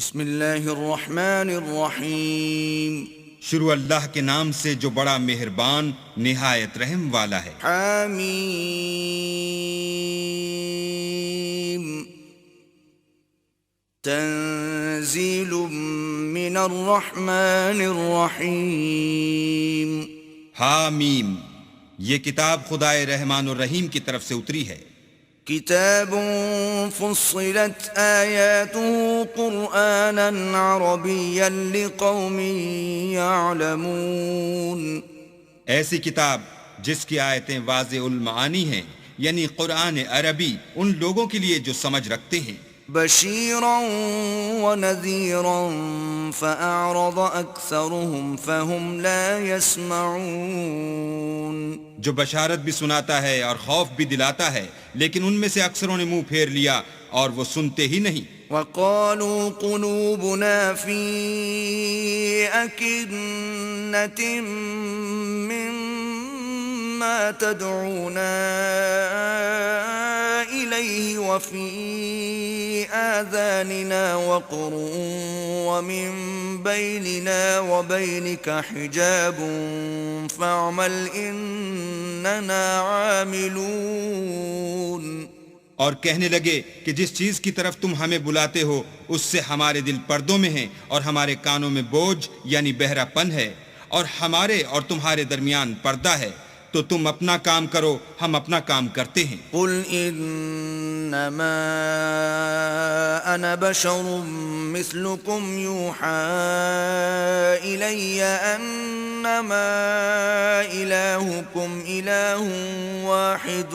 بسم اللہ الرحمن الرحیم شروع اللہ کے نام سے جو بڑا مہربان نہایت رحم والا ہے۔ حامیم تنزیل من الرحمن الرحیم حامیم، یہ کتاب خدائے رحمان الرحیم کی طرف سے اتری ہے۔ کتاب فصلت آیاته قرآنا عربیا لقوم یعلمون، ایسی کتاب جس کی آیتیں واضح المعانی ہیں، یعنی قرآن عربی ان لوگوں کے لیے جو سمجھ رکھتے ہیں۔ بشیرا ونذیرا فأعرض اکثرهم فهم لا يسمعون، جو بشارت بھی سناتا ہے اور خوف بھی دلاتا ہے، لیکن ان میں سے اکثروں نے منہ پھیر لیا اور وہ سنتے ہی نہیں۔ وقالوا قلوبنا في أكنة مما تدعونا إليه وفي آذاننا وقر ومن بيننا وبينك حجاب فاعمل إننا عاملون۔ اور کہنے لگے کہ جس چیز کی طرف تم ہمیں بلاتے ہو اس سے ہمارے دل پردوں میں ہیں اور ہمارے کانوں میں بوجھ یعنی بہرا پن ہے، اور ہمارے اور تمہارے درمیان پردہ ہے، تو تم اپنا کام کرو، ہم اپنا کام کرتے ہیں۔ قل انما انا بشر مثلكم يوحى الي انما الهكم اله واحد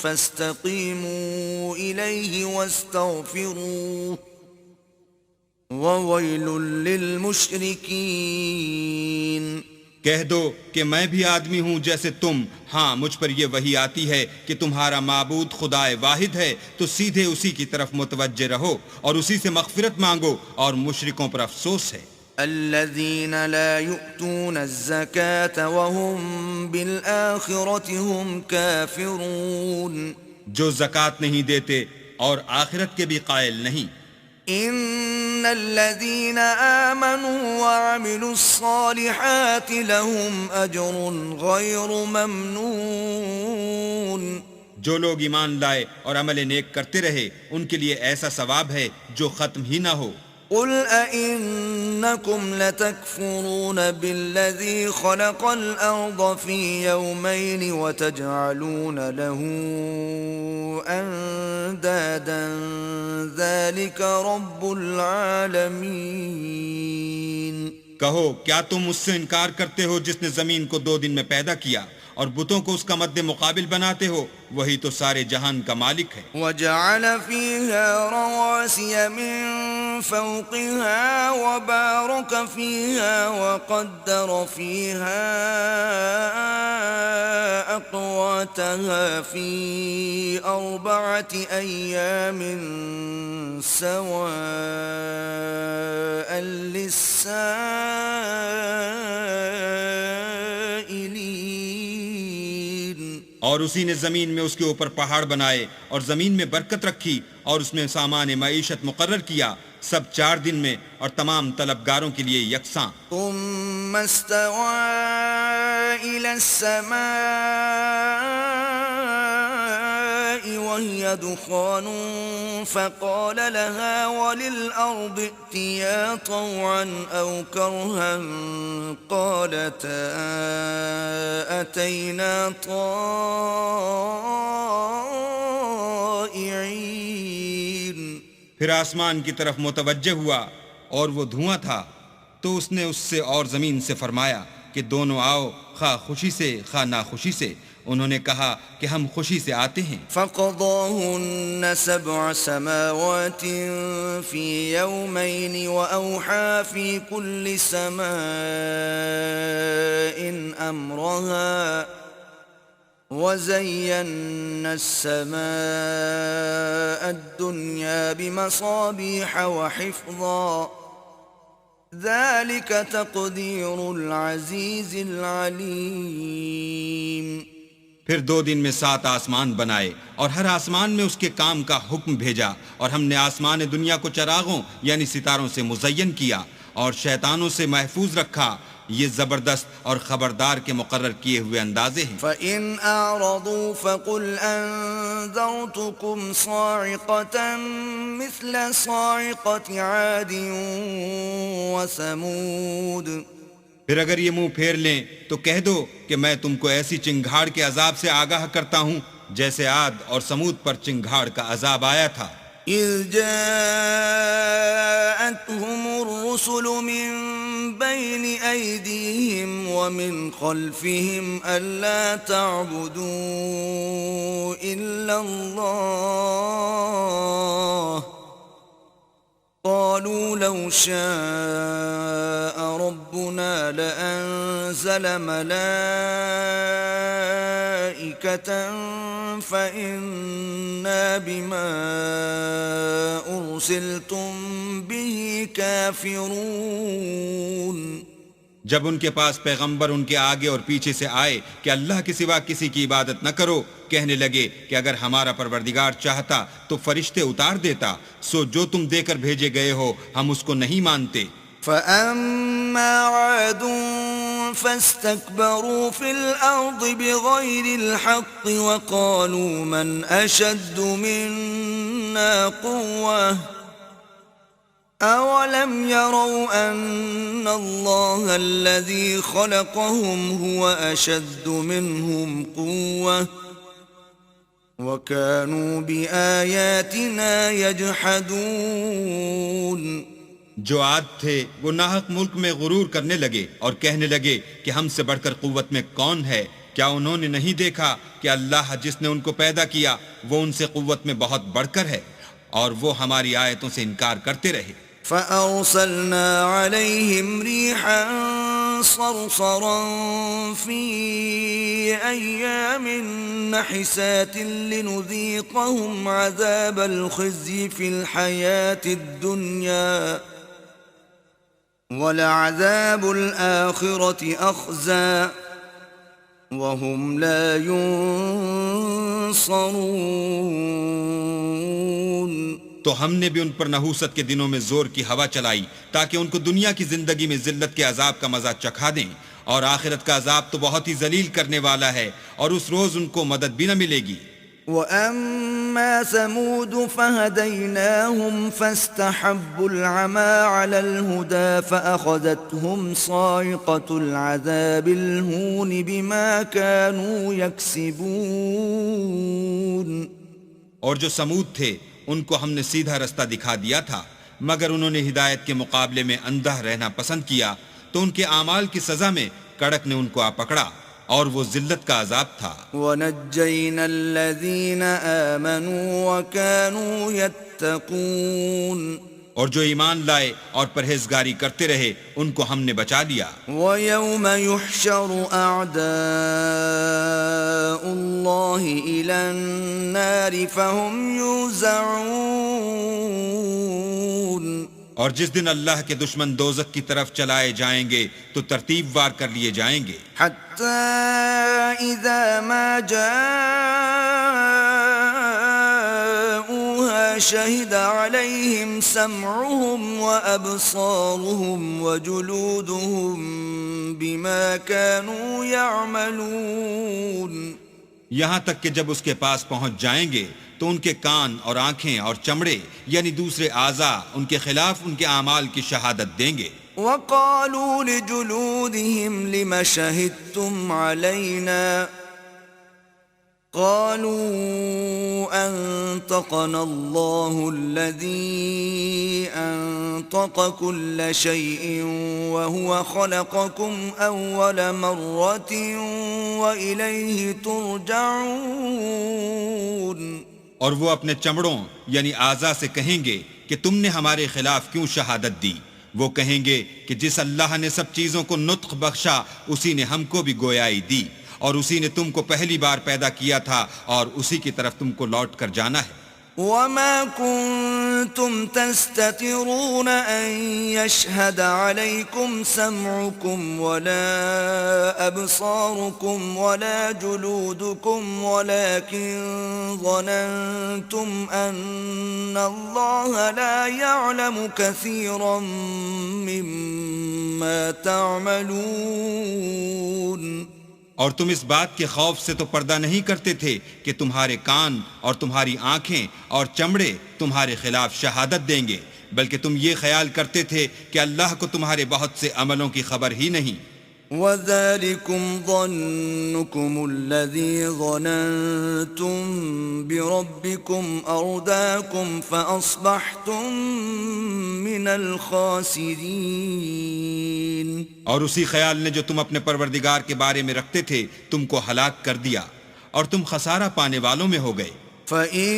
فاستقيموا اليه واستغفروه وويل للمشركين۔ کہہ دو کہ میں بھی آدمی ہوں جیسے تم، ہاں مجھ پر یہ وحی آتی ہے کہ تمہارا معبود خدائے واحد ہے، تو سیدھے اسی کی طرف متوجہ رہو اور اسی سے مغفرت مانگو، اور مشرکوں پر افسوس ہے۔ الذين لا يؤتون الزكاة وهم بالآخرة هم كافرون، جو زکوٰۃ نہیں دیتے اور آخرت کے بھی قائل نہیں۔ ان الذين آمنوا وعملوا الصالحات لهم اجر غير ممنون، جو لوگ ایمان لائے اور عمل نیک کرتے رہے ان کے لیے ایسا ثواب ہے جو ختم ہی نہ ہو۔ قل أئنكم لتكفرون بالذي خلق الأرض في يومين وتجعلون له أندادا ذلك رب العالمين۔ کہو کیا تم اس سے انکار کرتے ہو جس نے زمین کو 2 دن میں پیدا کیا اور بتوں کو اس کا مد مقابل بناتے ہو؟ وہی تو سارے جہان کا مالک ہے۔ وجعل فيها رواسي من فوقها وبارك فيها وقدر فيها أقواتها في 4 أيام سواء للسائلين۔ اور اسی نے زمین میں اس کے اوپر پہاڑ بنائے اور زمین میں برکت رکھی اور اس میں سامان معیشت مقرر کیا، سب 4 دن میں اور تمام طلبگاروں کے لیے یکساں۔ ثم استوى إلى السماء وهي دخان فقال لها وللأرض ائتيا طوعا أو كرها قالتا أتينا طائعين۔ پھر آسمان کی طرف متوجہ ہوا اور وہ دھواں تھا، تو اس نے اس سے اور زمین سے فرمایا کہ دونوں آؤ، خواہ خوشی سے خواہ ناخوشی سے۔ انہوں نے کہا کہ ہم خوشی سے آتے ہیں۔ فقضاهن 7 سماوات في يومين وأوحى في كل سماء أمرها وزينا السماء الدنيا بمصابيح وحفظا ذلك تقدير العزيز العليم۔ پھر 2 دن میں 7 آسمان بنائے اور ہر آسمان میں اس کے کام کا حکم بھیجا، اور ہم نے آسمان دنیا کو چراغوں یعنی ستاروں سے مزین کیا اور شیطانوں سے محفوظ رکھا۔ یہ زبردست اور خبردار کے مقرر کیے ہوئے اندازے ہیں۔ فَإِنْ أَعْرَضُوا فَقُلْ أَنذَرْتُكُمْ صَاعِقَةً مِثْلَ صَاعِقَةِ عَادٍ وَثَمُودَ۔ پھر اگر یہ منہ پھیر لیں تو کہہ دو کہ میں تم کو ایسی چنگھاڑ کے عذاب سے آگاہ کرتا ہوں جیسے عاد اور سمود پر چنگھاڑ کا عذاب آیا تھا۔ إِذْ جَاءَتْهُمُ الرُّسُلُ مِنْ بَيْنِ أَيْدِيهِمْ وَمِنْ خَلْفِهِمْ أَلَّا تَعْبُدُوا إِلَّا اللَّهَ قَالُوا لَوْ شَاءَ رَبُّنَا لَأَنزَلَ مَلَائِكَةً فَإِنَّا بِمَا أُرْسِلْتُمْ بِهِ كَافِرُونَ۔ جب ان کے پاس پیغمبر ان کے آگے اور پیچھے سے آئے کہ اللہ کے سوا کسی کی عبادت نہ کرو، کہنے لگے کہ اگر ہمارا پروردگار چاہتا تو فرشتے اتار دیتا، سو جو تم دے کر بھیجے گئے ہو ہم اس کو نہیں مانتے۔ فَأَمَّا عَادٌ فَاسْتَكْبَرُوا فِي الْأَرْضِ بِغَيْرِ الْحَقِّ وَقَالُوا مَنْ أَشَدُّ مِنَّا قُوَّةً أَوَلَمْ يَرَوْا أَنَّ اللَّهَ الَّذِي خَلَقَهُمْ هُوَ أَشَدُّ مِنْهُمْ قُوَّةً وَكَانُوا بِآيَاتِنَا يَجْحَدُونَ۔ جو عاد تھے وہ ناحق ملک میں غرور کرنے لگے اور کہنے لگے کہ ہم سے بڑھ کر قوت میں کون ہے؟ کیا انہوں نے نہیں دیکھا کہ اللہ جس نے ان کو پیدا کیا وہ ان سے قوت میں بہت بڑھ کر ہے، اور وہ ہماری آیتوں سے انکار کرتے رہے۔ فَأَرْسَلْنَا عَلَيْهِمْ رِيحًا صَرْصَرًا فِي أَيَّامٍ نَحِسَاتٍ لِنُذِيقَهُمْ عَذَابَ الْخِزْيِ فِي الْحَيَاةِ الدُّنْيَا وَلَعَذَابُ الْآخِرَةِ أَخْزَىٰ وَهُمْ لَا يُنصَرُونَ۔ تو ہم نے بھی ان پر نحوست کے دنوں میں زور کی ہوا چلائی تاکہ ان کو دنیا کی زندگی میں ذلت کے عذاب کا مزہ چکھا دیں، اور آخرت کا عذاب تو بہت ہی ذلیل کرنے والا ہے، اور اس روز ان کو مدد بھی نہ ملے گی۔ وَأَمَّا ثَمُودُ فَهَدَيْنَاهُمْ فَاسْتَحَبُّوا الْعَمَى عَلَى الْهُدَى فَأَخَذَتْهُمْ صَاعِقَةُ الْعَذَابِ الْهُونِ بِمَا كَانُوا يَكْسِبُونَ۔ اور جو سمود تھے ان کو ہم نے سیدھا رستہ دکھا دیا تھا، مگر انہوں نے ہدایت کے مقابلے میں اندھا رہنا پسند کیا، تو ان کے اعمال کی سزا میں کڑک نے ان کو آ پکڑا، اور وہ ذلت کا عذاب تھا۔ وَنَجَّيْنَا الَّذِينَ آمَنُوا وَكَانُوا يَتَّقُونَ۔ اور جو ایمان لائے اور پرہیزگاری کرتے رہے ان کو ہم نے بچا لیا۔ وَيَوْمَ يُحْشَرُ أَعْدَاءُ اللَّهِ إِلَى النَّارِ فَهُمْ يُوزَعُونَ۔ اور جس دن اللہ کے دشمن دوزخ کی طرف چلائے جائیں گے تو ترتیب وار کر لیے جائیں گے، حَتَّى إِذَا مَا جَاءُوهَا شَهِدَ عَلَيْهِمْ سَمْعُهُمْ وَأَبْصَارُهُمْ وَجُلُودُهُمْ بِمَا كَانُوا يَعْمَلُونَ۔ یہاں تک کہ جب اس کے پاس پہنچ جائیں گے تو ان کے کان اور آنکھیں اور چمڑے یعنی دوسرے اعضاء ان کے خلاف ان کے اعمال کی شہادت دیں گے۔ وَقَالُوا لِجُلُودِهِمْ لِمَ شَهِدتُّمْ عَلَيْنَا قَالُوا أَنطَقَنَا اللَّهُ الَّذِي أَنطَقَ كُلَّ شَيْءٍ وَهُوَ خَلَقَكُمْ أَوَّلَ مَرَّةٍ وَإِلَيْهِ تُرْجَعُونَ۔ اور وہ اپنے چمڑوں یعنی اعضاء سے کہیں گے کہ تم نے ہمارے خلاف کیوں شہادت دی؟ وہ کہیں گے کہ جس اللہ نے سب چیزوں کو نطق بخشا اسی نے ہم کو بھی گویائی دی، اور اسی نے تم کو پہلی بار پیدا کیا تھا، اور اسی کی طرف تم کو لوٹ کر جانا ہے۔ وما كنتم تستترون أن يشهد عليكم سمعكم ولا أبصاركم ولا جلودكم ولكن ظننتم أن الله لا يعلم كثيرا مما تعملون. اور تم اس بات کے خوف سے تو پردہ نہیں کرتے تھے کہ تمہارے کان اور تمہاری آنکھیں اور چمڑے تمہارے خلاف شہادت دیں گے، بلکہ تم یہ خیال کرتے تھے کہ اللہ کو تمہارے بہت سے عملوں کی خبر ہی نہیں. وَذَلِكُمْ ظَنُّكُمُ الَّذِي ظَنَنْتُمْ بِرَبِّكُمْ أَرْدَاكُمْ فَأَصْبَحْتُمْ مِنَ الْخَاسِرِينَ. اور اسی خیال نے جو تم اپنے پروردگار کے بارے میں رکھتے تھے تم کو ہلاک کر دیا اور تم خسارہ پانے والوں میں ہو گئے. فَإِن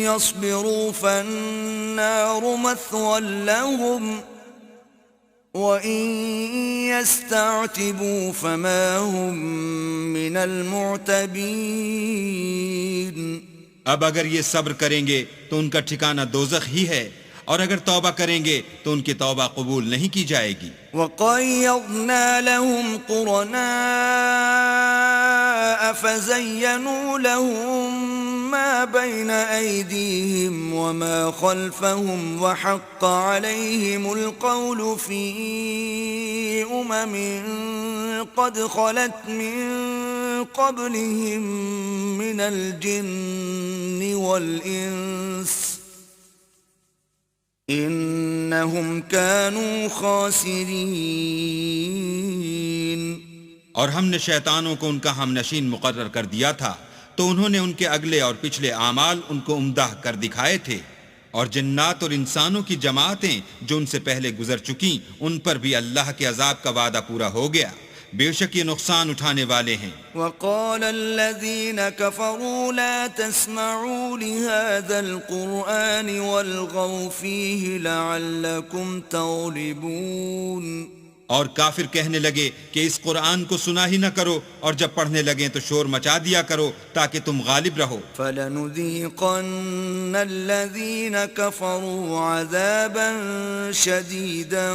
يَصْبِرُوا فَالنَّارُ مَثْوًى لَهُمْ وَإِن يَسْتَعْتِبُوا فَمَا هُمْ مِنَ الْمُعْتَبِينَ. اب اگر یہ صبر کریں گے تو ان کا ٹھکانہ دوزخ ہی ہے، اور اگر توبہ کریں گے تو ان کی توبہ قبول نہیں کی جائے گی. وَقَيَّضْنَا لَهُمْ قُرَنَاءَ فَزَيَّنُوا لَهُم مَّا بَيْنَ أَيْدِيهِمْ وَمَا خَلْفَهُمْ وَحَقَّ عَلَيْهِمُ الْقَوْلُ فِي أُمَمٍ قَدْ خَلَتْ مِن قَبْلِهِم مِّنَ الْجِنِّ وَالْإِنسِ انہم کانوا خاسرین. اور ہم نے شیطانوں کو ان کا ہم نشین مقرر کر دیا تھا تو انہوں نے ان کے اگلے اور پچھلے اعمال ان کو عمدہ کر دکھائے تھے، اور جنات اور انسانوں کی جماعتیں جو ان سے پہلے گزر چکیں ان پر بھی اللہ کے عذاب کا وعدہ پورا ہو گیا، بے شک یہ نقصان اٹھانے والے ہیں. وقال الذين كفروا لا تسمعوا لهذا القرآن والغوا فيه لعلكم تغلبون. اور کافر کہنے لگے کہ اس قرآن کو سنا ہی نہ کرو، اور جب پڑھنے لگیں تو شور مچا دیا کرو تاکہ تم غالب رہو. فَلَنُذِيقَنَّ الَّذِينَ كَفَرُوا عَذَابًا شَدِيدًا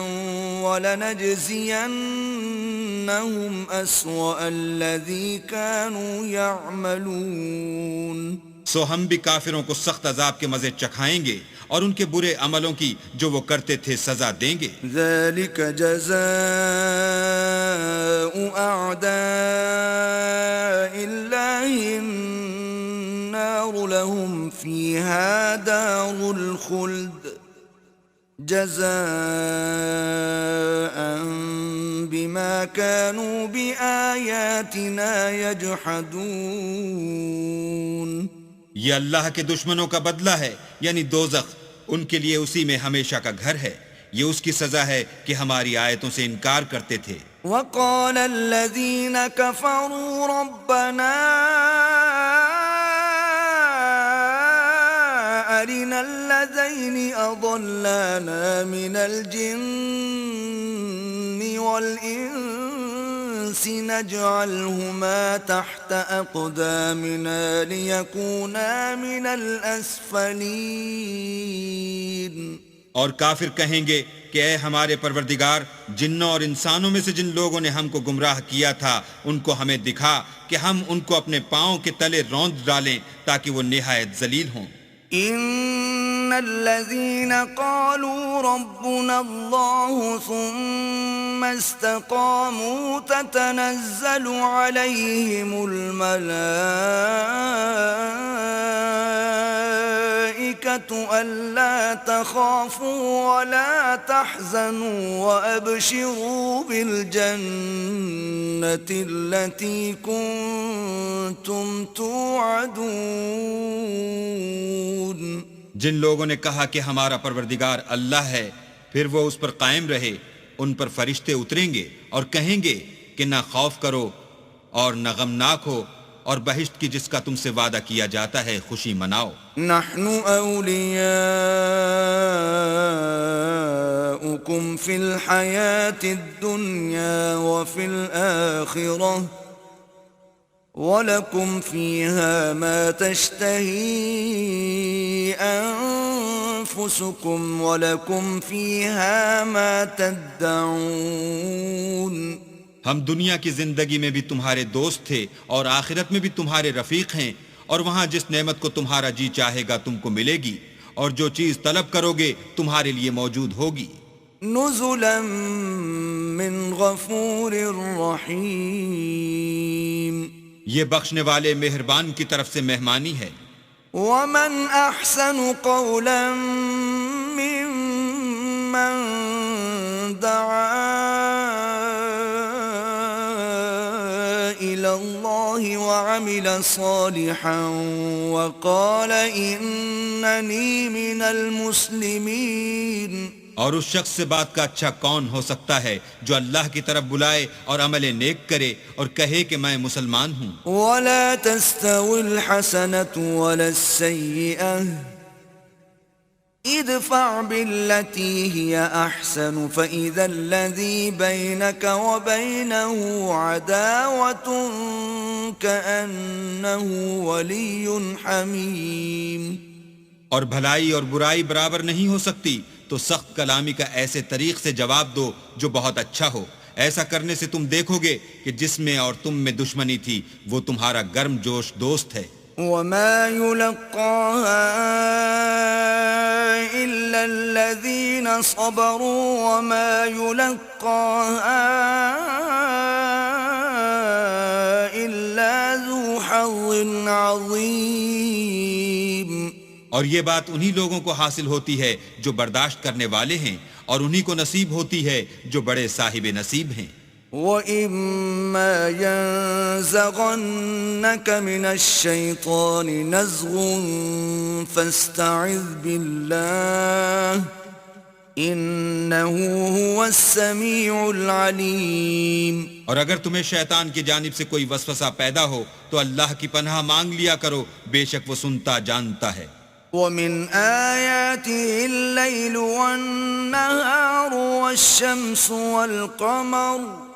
وَلَنَجْزِيَنَّهُمْ أَسْوَأَ الَّذِي كَانُوا يَعْمَلُونَ. سو ہم بھی کافروں کو سخت عذاب کے مزے چکھائیں گے اور ان کے برے عملوں کی جو وہ کرتے تھے سزا دیں گے. ذَلِكَ جَزَاءُ أَعْدَاءِ اللَّهِ النَّارُ لَهُمْ فِيهَا دَارُ الْخُلْدِ جَزَاءً بِمَا كَانُوا بِآيَاتِنَا يَجْحَدُونَ. یہ اللہ کے دشمنوں کا بدلہ ہے، یعنی دوزخ، ان کے لیے اسی میں ہمیشہ کا گھر ہے. یہ اس کی سزا ہے کہ ہماری آیتوں سے انکار کرتے تھے. وقال الذين كفروا ربنا أرنا الذين أضلانا من الجن والإنس نجعلهما تحت أقدامنا ليكونا من الأسفلين. اور کافر کہیں گے کہ اے ہمارے پروردگار، جنوں اور انسانوں میں سے جن لوگوں نے ہم کو گمراہ کیا تھا ان کو ہمیں دکھا کہ ہم ان کو اپنے پاؤں کے تلے روند ڈالیں تاکہ وہ نہایت ذلیل ہوں. ان الذين قالوا ربنا الله ثم استقاموا تتنزل عليهم الملائكة ألا تخافوا ولا تحزنوا وأبشروا بالجنة التي كنتم توعدون. جن لوگوں نے کہا کہ ہمارا پروردگار اللہ ہے، پھر وہ اس پر قائم رہے، ان پر فرشتے اتریں گے اور کہیں گے کہ نہ خوف کرو اور نہ غمناک ہو، اور بہشت کی جس کا تم سے وعدہ کیا جاتا ہے خوشی مناؤ. نحن أولياؤكم في الحياة الدنيا وفي الآخرة ولكم فيها ما تشتهي أنفسكم ولكم فيها ما تدعون. ہم دنیا کی زندگی میں بھی تمہارے دوست تھے اور آخرت میں بھی تمہارے رفیق ہیں، اور وہاں جس نعمت کو تمہارا جی چاہے گا تم کو ملے گی، اور جو چیز طلب کرو گے تمہارے لیے موجود ہوگی۔ نزلا من غفور رحیم، یہ بخشنے والے مہربان کی طرف سے مہمانی ہے۔ ومن احسن قولا ممن دعا الى الله وعمل صالحا وقال انني من المسلمين۔ اور اس شخص سے بات کا اچھا کون ہو سکتا ہے جو اللہ کی طرف بلائے اور عمل نیک کرے اور کہے کہ میں مسلمان ہوں۔ ولا تستوي الحسنة ولا السيئة ادفع بالتي هي أحسن فإذا الذي بينك وبينه عداوة كأنه ولي حميم۔ اور بھلائی اور برائی برابر نہیں ہو سکتی، تو سخت کلامی کا ایسے طریق سے جواب دو جو بہت اچھا ہو۔ ایسا کرنے سے تم دیکھو گے کہ جس میں اور تم میں دشمنی تھی وہ تمہارا گرم جوش دوست ہے۔ وما يلقاها إلا الذين صبروا وما يلقاها إلا ذو حظ عظيم۔ اور یہ بات انہی لوگوں کو حاصل ہوتی ہے جو برداشت کرنے والے ہیں، اور انہی کو نصیب ہوتی ہے جو بڑے صاحب نصیب ہیں۔ وَإِمَّا يَنزَغَنَّكَ مِنَ الشَّيْطَانِ نَزْغٌ فَاسْتَعِذْ بِاللَّهِ إِنَّهُ هُوَ السَّمِيعُ الْعَلِيمُ۔ اور اگر تمہیں شیطان کی جانب سے کوئی وسوسہ پیدا ہو تو اللہ کی پناہ مانگ لیا کرو، بے شک وہ سنتا جانتا ہے۔ وَمِنْ آيَاتِهِ اللَّيْلُ وَالنَّهَارُ وَالشَّمْسُ وَالْقَمَرُ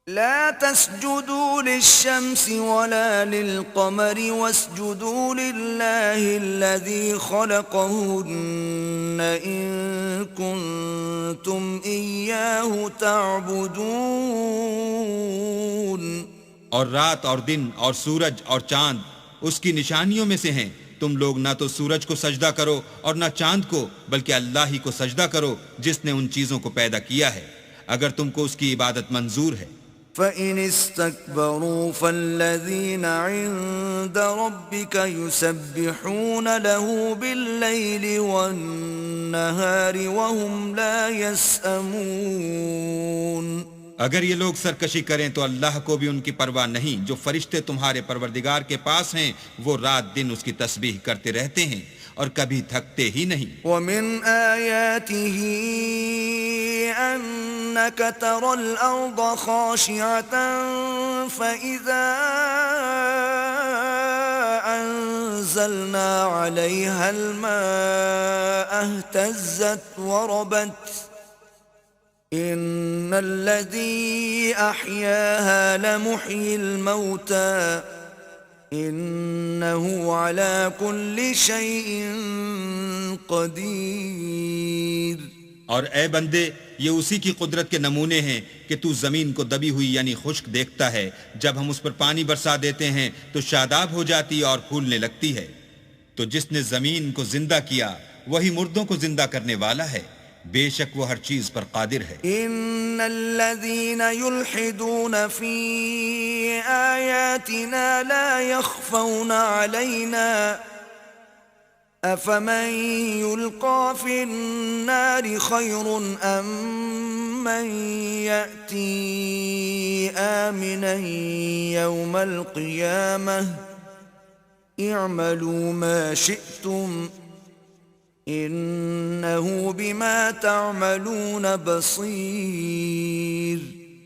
لا تسجدوا للشمس ولا للقمر واسجدوا لله الذي خلقهن إن كنتم إياه تعبدون۔ اور رات اور دن اور سورج اور چاند اس کی نشانیوں میں سے ہیں، تم لوگ نہ تو سورج کو سجدہ کرو اور نہ چاند کو، بلکہ اللہ ہی کو سجدہ کرو جس نے ان چیزوں کو پیدا کیا ہے، اگر تم کو اس کی عبادت منظور ہے۔ فَإِنِ اسْتَكْبَرُوا فَالَّذِينَ عِندَ رَبِّكَ يُسَبِّحُونَ لَهُ بِاللَّيْلِ وَالنَّهَارِ وَهُمْ لَا يَسْأَمُونَ۔ اگر یہ لوگ سرکشی کریں تو اللہ کو بھی ان کی پرواہ نہیں، جو فرشتے تمہارے پروردگار کے پاس ہیں وہ رات دن اس کی تسبیح کرتے رہتے ہیں اور کبھی تھکتے ہی نہیں۔ وَمِنْ آيَاتِهِ أَنَّكَ تَرَى الْأَرْضَ خَاشِعَةً فَإِذَا أَنزَلْنَا عَلَيْهَا الْمَاءَ اهْتَزَّتْ وَرَبَتْ إِنَّ الَّذِي أَحْيَاهَا لَمُحْيِي الْمَوْتَى إِنَّهُ عَلَى كُلِّ شَيْءٍ قَدِيرٌ۔ اور اے بندے، یہ اسی کی قدرت کے نمونے ہیں کہ تو زمین کو دبی ہوئی یعنی خشک دیکھتا ہے، جب ہم اس پر پانی برسا دیتے ہیں تو شاداب ہو جاتی اور پھولنے لگتی ہے۔ تو جس نے زمین کو زندہ کیا وہی مردوں کو زندہ کرنے والا ہے، بے شک وہ ہر چیز پر قادر ہے۔ ان الذين يلحدون في آياتنا لا يخفون علينا افمن يلقى في النار خير ام من يأتي آمنا يوم القيامة اعملوا ما شئتم انہو بما تعملون بصیر۔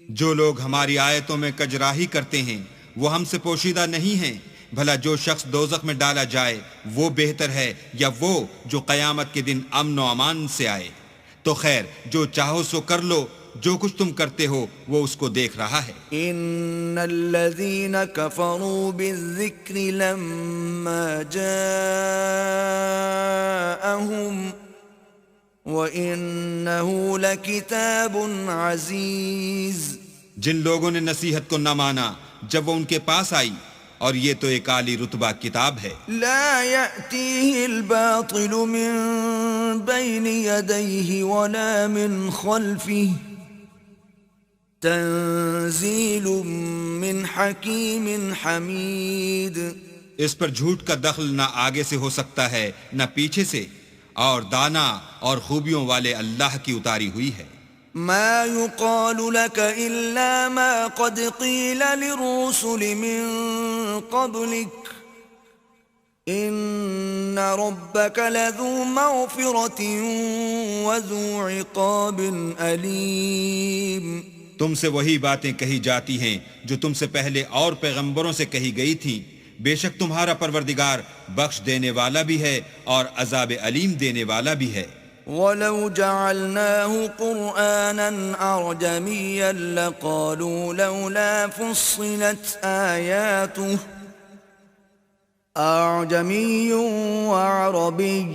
جو لوگ ہماری آیتوں میں کجراہی کرتے ہیں وہ ہم سے پوشیدہ نہیں ہیں، بھلا جو شخص دوزخ میں ڈالا جائے وہ بہتر ہے یا وہ جو قیامت کے دن امن و امان سے آئے؟ تو خیر جو چاہو سو کر لو، جو کچھ تم کرتے ہو وہ اس کو دیکھ رہا ہے۔ ان الذين كفروا بالذكر لما جاءهم وانه لكتاب عزيز۔ جن لوگوں نے نصیحت کو نہ مانا جب وہ ان کے پاس آئی، اور یہ تو ایک عالی رتبہ کتاب ہے، لا يأتيه الباطل من بين يديه ولا من خلفه تنزيل من حكيم حميد۔ اس پر جھوٹ کا دخل نہ آگے سے ہو سکتا ہے نہ پیچھے سے، اور دانا اور خوبیوں والے اللہ کی اتاری ہوئی ہے۔ ما يقال لك إلا ما قد قيل للرسل من قبلك إن ربك لذو مغفرة وذو عقاب أليم۔ تم سے وہی باتیں کہی جاتی ہیں جو تم سے پہلے اور پیغمبروں سے کہی گئی تھیں، بے شک تمہارا پروردگار بخش دینے والا بھی ہے اور عذاب علیم دینے والا بھی ہے۔ وَلَوْ جَعَلْنَاهُ قُرْآنًا أَعْجَمِيًّا لَقَالُوا لَوْلَا فُصِّلَتْ آيَاتُهُ أَعْجَمِيٌّ وَعَرَبِيٌّ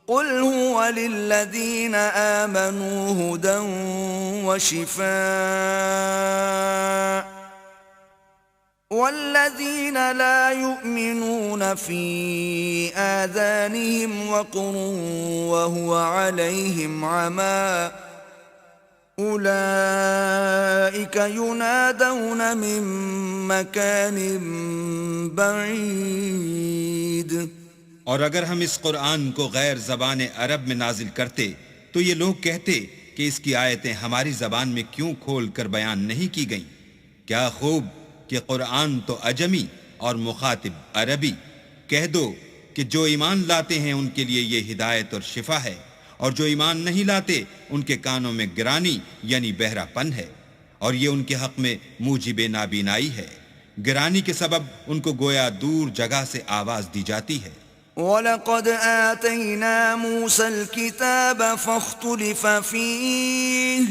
قُلْ هُوَ لِلَّذِينَ آمَنُوا هُدًى وَشِفَاءٌ والذين لا يؤمنون في آذانهم وقر وهو عليهم عمى أولئك ينادون من مكان بعيد۔ اور اگر ہم اس قرآن کو غیر زبان عرب میں نازل کرتے تو یہ لوگ کہتے کہ اس کی آیتیں ہماری زبان میں کیوں کھول کر بیان نہیں کی گئیں؟ کیا خوب کہ قرآن تو عجمی اور مخاطب عربی۔ کہہ دو کہ جو ایمان لاتے ہیں ان کے لیے یہ ہدایت اور شفا ہے، اور جو ایمان نہیں لاتے ان کے کانوں میں گرانی یعنی بہرا پن ہے، اور یہ ان کے حق میں موجب نابینائی ہے۔ گرانی کے سبب ان کو گویا دور جگہ سے آواز دی جاتی ہے۔ وَلَقَدْ آتَيْنَا مُوسَى الْكِتَابَ فَاخْتُلِفَ فِيهِ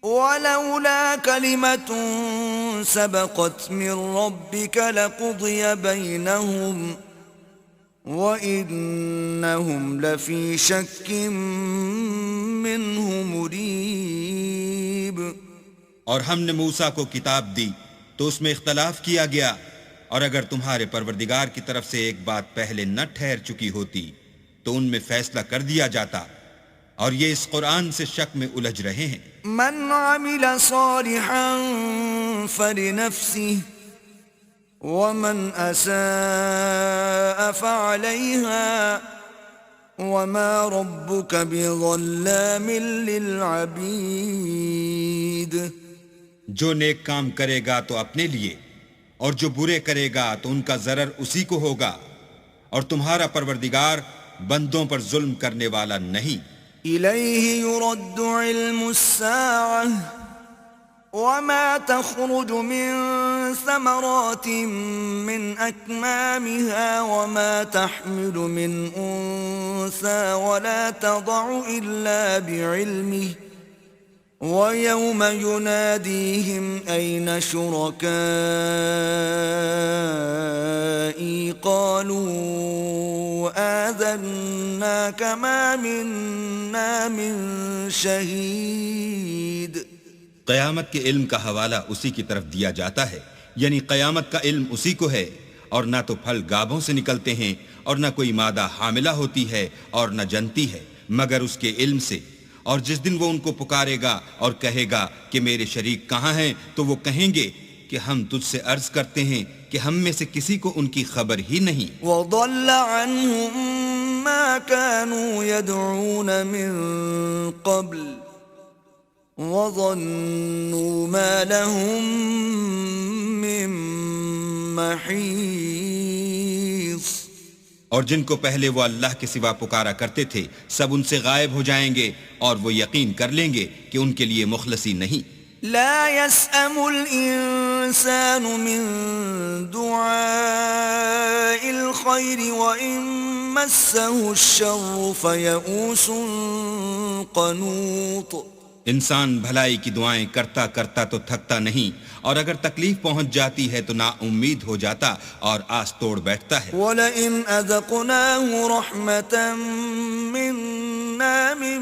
وَلَوْلَا كَلِمَةٌ سَبَقَتْ مِنْ رَبِّكَ لَقُضِيَ بَيْنَهُمْ وَإِنَّهُمْ لَفِي شَكٍّ مِّنْهُ مُرِيبٍ۔ اور ہم نے موسیٰ کو کتاب دی تو اس میں اختلاف کیا گیا، اور اگر تمہارے پروردگار کی طرف سے ایک بات پہلے نہ ٹھہر چکی ہوتی تو ان میں فیصلہ کر دیا جاتا، اور یہ اس قرآن سے شک میں الجھ رہے ہیں۔ من عمل صالحا فلنفسه ومن اساء فعليها وما ربك بظلام للعبید۔ جو نیک کام کرے گا تو اپنے لیے، اور جو برے کرے گا تو ان کا ضرر اسی کو ہوگا، اور تمہارا پروردگار بندوں پر ظلم کرنے والا نہیں۔ إليه يرد علم الساعة وما تخرج من ثمرات من أكمامها وما تحمل من أنثى ولا تضع إلا بعلمه ويوم يناديهم أين شركائي قالوا آذناك ما منا من شهيد۔ قیامت کے علم کا حوالہ اسی کی طرف دیا جاتا ہے، یعنی قیامت کا علم اسی کو ہے، اور نہ تو پھل گابھوں سے نکلتے ہیں اور نہ کوئی مادہ حاملہ ہوتی ہے اور نہ جنتی ہے مگر اس کے علم سے۔ اور جس دن وہ ان کو پکارے گا اور کہے گا کہ میرے شریک کہاں ہیں، تو وہ کہیں گے کہ ہم تجھ سے عرض کرتے ہیں کہ ہم میں سے کسی کو ان کی خبر ہی نہیں۔ وضل عنهم ما كانوا يدعون من قبل وظنوا ما لهم من محيص۔ اور جن کو پہلے وہ اللہ کے سوا پکارا کرتے تھے سب ان سے غائب ہو جائیں گے، اور وہ یقین کر لیں گے کہ ان کے لیے مخلصی نہیں۔ لا يسأم الإنسان من دعاء الخير وإن مسه الشر فيئوس قنوط۔ انسان بھلائی کی دعائیں کرتا کرتا تو تھکتا نہیں، اور اگر تکلیف پہنچ جاتی ہے تو نا امید ہو جاتا اور آس توڑ بیٹھتا ہے۔ وَلَئِنْ أَذَقْنَاهُ رَحْمَةً مِنَّا مِنْ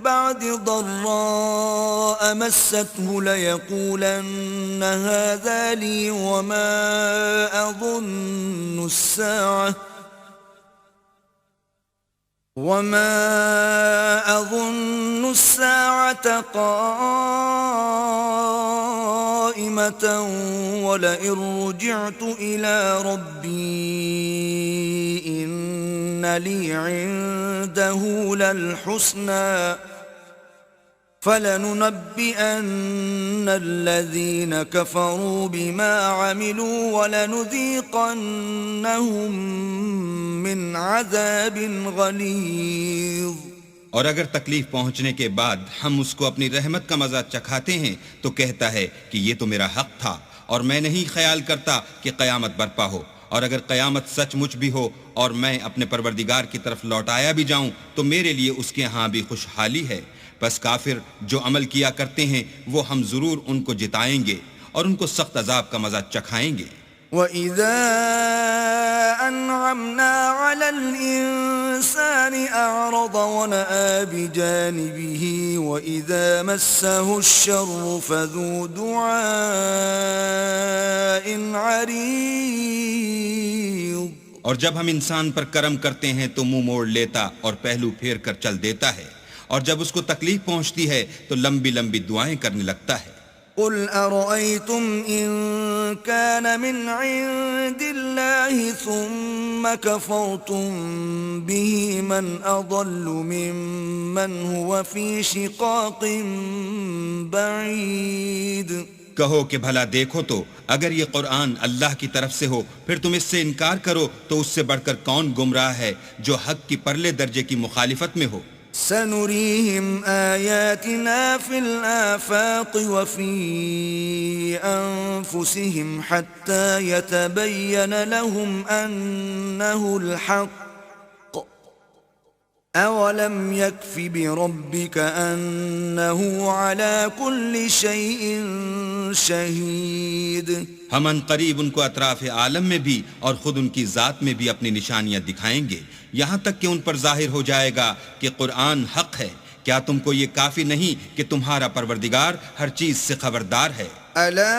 بَعْدِ ضَرَّاءَ مَسَّتْهُ لَيَقُولَنَّ هَذَا لِي وَمَا أَظُنُّ السَّاعَةَ قَائِمَةً وَلَئِن رُّجِعْتُ إِلَى رَبِّي إِنَّ لِي عِندَهُ لَلْحُسْنَى فَلَنُنَبِّئَنَّ الَّذِينَ كَفَرُوا بِمَا عَمِلُوا وَلَنُذِيقَنَّهُم مِّنْ عَذَابٍ غَلِيظٍ۔ اور اگر تکلیف پہنچنے کے بعد ہم اس کو اپنی رحمت کا مزہ چکھاتے ہیں تو کہتا ہے کہ یہ تو میرا حق تھا اور میں نہیں خیال کرتا کہ قیامت برپا ہو، اور اگر قیامت سچ مچ بھی ہو اور میں اپنے پروردگار کی طرف لوٹایا بھی جاؤں تو میرے لیے اس کے ہاں بھی خوشحالی ہے۔ بس کافر جو عمل کیا کرتے ہیں وہ ہم ضرور ان کو جتائیں گے اور ان کو سخت عذاب کا مزہ چکھائیں گے۔ وَإِذَا أَنْعَمْنَا عَلَى الْإِنسَانِ أَعْرَضَ وَنَأَىٰ بِجَانِبِهِ وَإِذَا مَسَّهُ الشَّرُّ فَذُو دُعَاءٍ عَرِيضٍ۔ اور جب ہم انسان پر کرم کرتے ہیں تو منہ موڑ لیتا اور پہلو پھیر کر چل دیتا ہے، اور جب اس کو تکلیف پہنچتی ہے تو لمبی لمبی دعائیں کرنے لگتا ہے۔ قُلْ أَرَأَيْتُمْ إِن كَانَ مِنْ عِندِ اللَّهِ ثُمَّ كَفَرْتُمْ بِهِ مَنْ أَضَلُّ مِمَّنْ هُوَ فِي شِقَاقٍ بَعِيدٍ۔ کہو کہ بھلا دیکھو تو اگر یہ قرآن اللہ کی طرف سے ہو پھر تم اس سے انکار کرو تو اس سے بڑھ کر کون گمراہ ہے جو حق کی پرلے درجے کی مخالفت میں ہو۔ سنريهم آياتنا في الآفاق وفي أنفسهم حتى يتبين لهم أنه الحق أولم يكف بربك أنه على كل شيء شهيد۔ ہم ان قریب ان کو اطراف عالم میں بھی اور خود ان کی ذات میں بھی اپنی نشانیاں دکھائیں گے، یہاں تک کہ ان پر ظاہر ہو جائے گا کہ قرآن حق ہے۔ کیا تم کو یہ کافی نہیں کہ تمہارا پروردگار ہر چیز سے خبردار ہے؟ ألا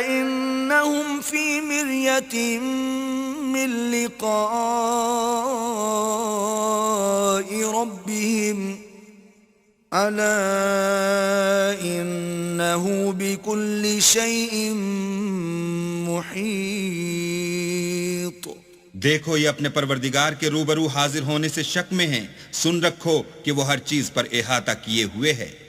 إنهم في مرية من لقاء ربهم ألا إنه بكل شيء محيط۔ دیکھو یہ اپنے پروردگار کے روبرو حاضر ہونے سے شک میں ہیں، سن رکھو کہ وہ ہر چیز پر احاطہ کیے ہوئے ہے۔